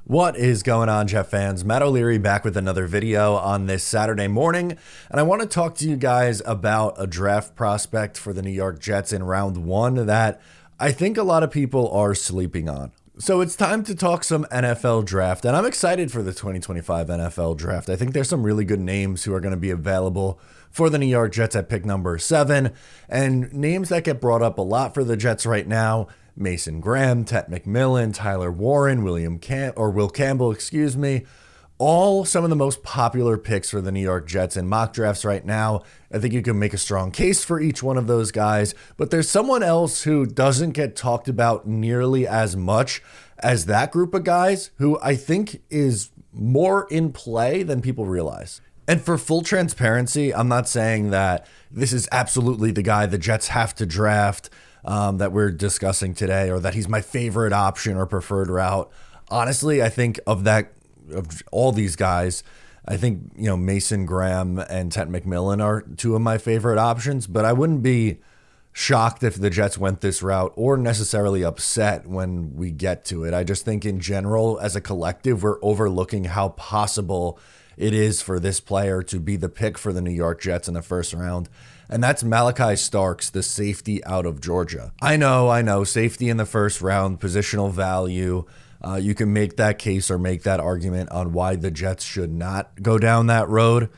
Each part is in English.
What is going on, Jet fans? Matt O'Leary back with another video on this Saturday morning, and I want to talk to you guys about a draft prospect for the New York Jets in round one that I think a lot of people are sleeping on. So it's time to talk some NFL draft, and I'm excited for the 2025 NFL draft. I think there's some really good names who are going to be available for the New York Jets at pick number 7, and names that get brought up a lot for the Jets right now: Mason Graham, Ted McMillan, Tyler Warren, Will Campbell, all some of the most popular picks for the New York Jets in mock drafts right now. I think you can make a strong case for each one of those guys, but there's someone else who doesn't get talked about nearly as much as that group of guys, who I think is more in play than people realize. And for full transparency, I'm not saying that this is absolutely the guy the Jets have to draft that we're discussing today, or that he's my favorite option or preferred route. Honestly, I think of all these guys, I think, Mason Graham and Ted McMillan are two of my favorite options, but I wouldn't be shocked if the Jets went this route or necessarily upset when we get to it. I just think in general, as a collective, we're overlooking how possible it is for this player to be the pick for the New York Jets in the first round. And that's Malachi Starks, the safety out of Georgia. I know, safety in the first round, positional value. You can make that case or make that argument on why the Jets should not go down that road.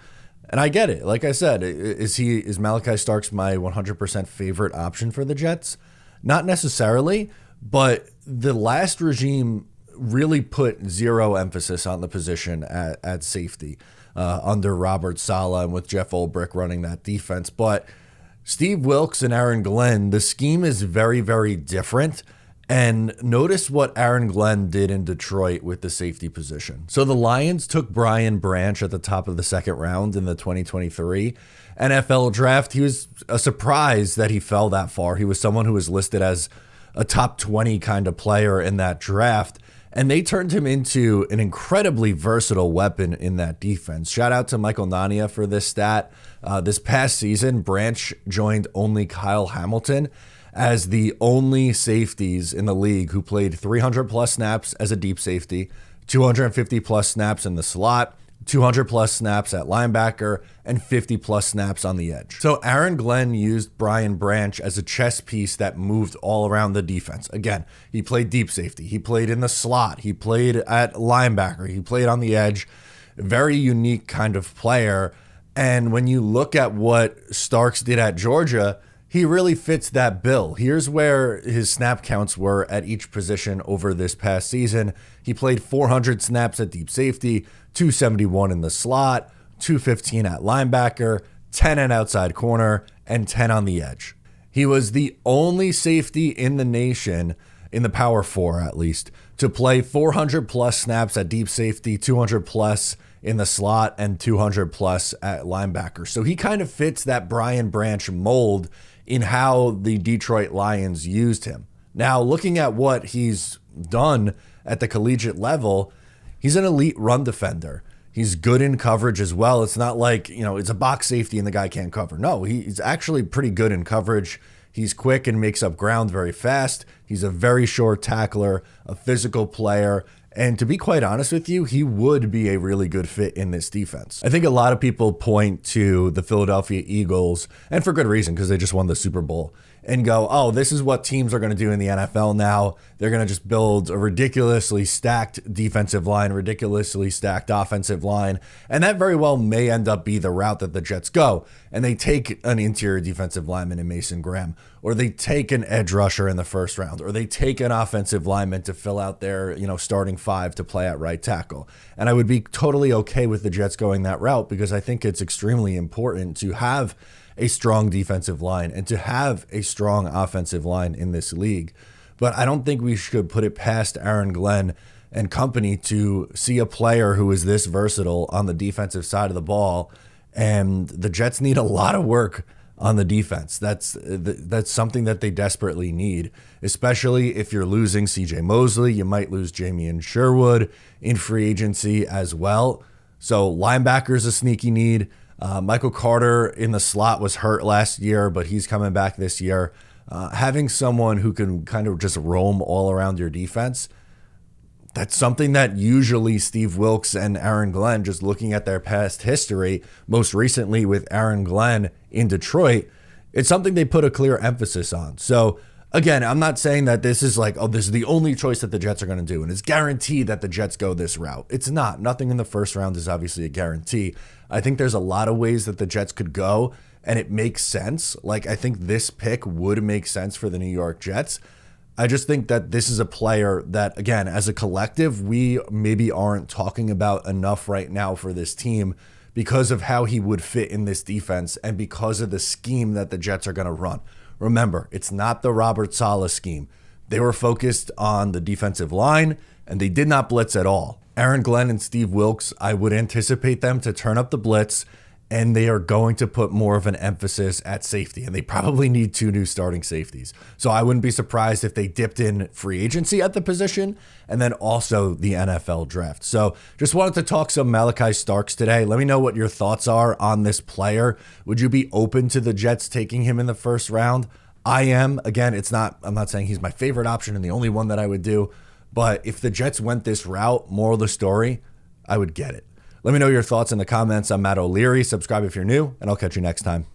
And I get it. Like I said, is Malachi Starks my 100% favorite option for the Jets? Not necessarily, but the last regime really put zero emphasis on the position at safety under Robert Saleh and with Jeff Ulbrich running that defense. But Steve Wilks and Aaron Glenn, the scheme is very, very different. And notice what Aaron Glenn did in Detroit with the safety position. So the Lions took Brian Branch at the top of the second round in the 2023 NFL draft. He was a surprise that he fell that far. He was someone who was listed as a top 20 kind of player in that draft. And they turned him into an incredibly versatile weapon in that defense. Shout out to Michael Nania for this stat. This past season, Branch joined only Kyle Hamilton as the only safeties in the league who played 300 plus snaps as a deep safety, 250 plus snaps in the slot, 200 plus snaps at linebacker, and 50 plus snaps on the edge. So Aaron Glenn used Brian Branch as a chess piece that moved all around the defense. Again, he played deep safety, he played in the slot, he played at linebacker, he played on the edge. Very unique kind of player. And when you look at what Starks did at Georgia, he really fits that bill. Here's where his snap counts were at each position over this past season. He played 400 snaps at deep safety, 271 in the slot, 215 at linebacker, 10 at outside corner, and 10 on the edge. He was the only safety in the nation, in the Power Four at least, to play 400 plus snaps at deep safety, 200 plus in the slot, and 200 plus at linebacker. So he kind of fits that Brian Branch mold in how the Detroit Lions used him. Now, looking at what he's done at the collegiate level, he's an elite run defender. He's good in coverage as well. It's not like, it's a box safety and the guy can't cover. No, he's actually pretty good in coverage. He's quick and makes up ground very fast. He's a very short tackler, a physical player. And to be quite honest with you, he would be a really good fit in this defense. I think a lot of people point to the Philadelphia Eagles, and for good reason, because they just won the Super Bowl, and go, oh, this is what teams are going to do in the NFL now. They're going to just build a ridiculously stacked defensive line, ridiculously stacked offensive line. And that very well may end up be the route that the Jets go. And they take an interior defensive lineman in Mason Graham, or they take an edge rusher in the first round, or they take an offensive lineman to fill out their, starting five to play at right tackle. And I would be totally okay with the Jets going that route, because I think it's extremely important to have a strong defensive line and to have a strong offensive line in this league. But I don't think we should put it past Aaron Glenn and company to see a player who is this versatile on the defensive side of the ball. And the Jets need a lot of work on the defense. That's something that they desperately need, especially if you're losing CJ Mosley. You might lose Jamie Sherwood in free agency as well. So linebacker is a sneaky need. Michael Carter in the slot was hurt last year, but he's coming back this year. Having someone who can kind of just roam all around your defense That's something that usually Steve Wilks and Aaron Glenn, just looking at their past history, most recently with Aaron Glenn in Detroit, it's something they put a clear emphasis on. So again, I'm not saying that this is like, oh, this is the only choice that the Jets are going to do, and it's guaranteed that the Jets go this route. It's not. Nothing in the first round is obviously a guarantee. I think there's a lot of ways that the Jets could go, and it makes sense. Like, I think this pick would make sense for the New York Jets. I just think that this is a player that, again, as a collective, we maybe aren't talking about enough right now for this team because of how he would fit in this defense and because of the scheme that the Jets are going to run. Remember, it's not the Robert Saleh scheme. They were focused on the defensive line, and they did not blitz at all. Aaron Glenn and Steve Wilks, I would anticipate them to turn up the blitz, and they are going to put more of an emphasis at safety, and they probably need 2 new starting safeties. So I wouldn't be surprised if they dipped in free agency at the position and then also the NFL draft. So just wanted to talk some Malachi Starks today. Let me know what your thoughts are on this player. Would you be open to the Jets taking him in the first round? I am. Again, I'm not saying he's my favorite option and the only one that I would do, but if the Jets went this route, moral of the story, I would get it. Let me know your thoughts in the comments. I'm Matt O'Leary. Subscribe if you're new, and I'll catch you next time.